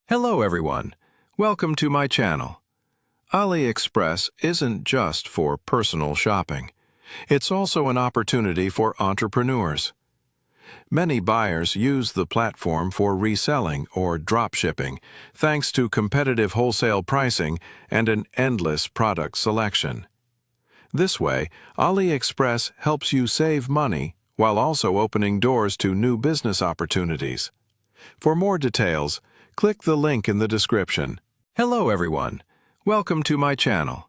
Hello everyone, welcome to my channel. AliExpress isn't just for personal shopping. It's also an opportunity for entrepreneurs. Many buyers use the platform for reselling or dropshipping thanks to competitive wholesale pricing and an endless product selection. This way, AliExpress helps you save money while also opening doors to new business opportunities. For more details, click the link in the description. Hello everyone, welcome to my channel.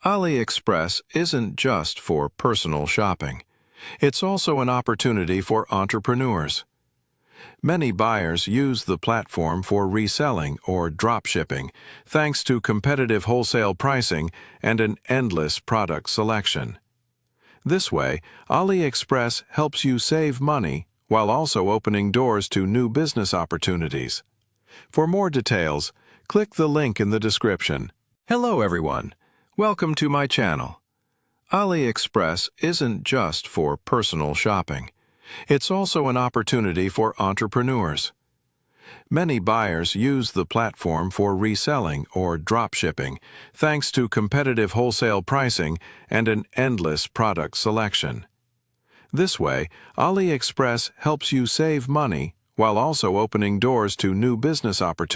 AliExpress isn't just for personal shopping. It's also an opportunity for entrepreneurs. Many buyers use the platform for reselling or dropshipping thanks to competitive wholesale pricing and an endless product selection. This way, AliExpress helps you save money while also opening doors to new business opportunities. For more details, click the link in the description. Hello everyone, welcome to my channel. AliExpress isn't just for personal shopping. It's also an opportunity for entrepreneurs. Many buyers use the platform for reselling or dropshipping thanks to competitive wholesale pricing and an endless product selection. This way, AliExpress helps you save money while also opening doors to new business opportunities.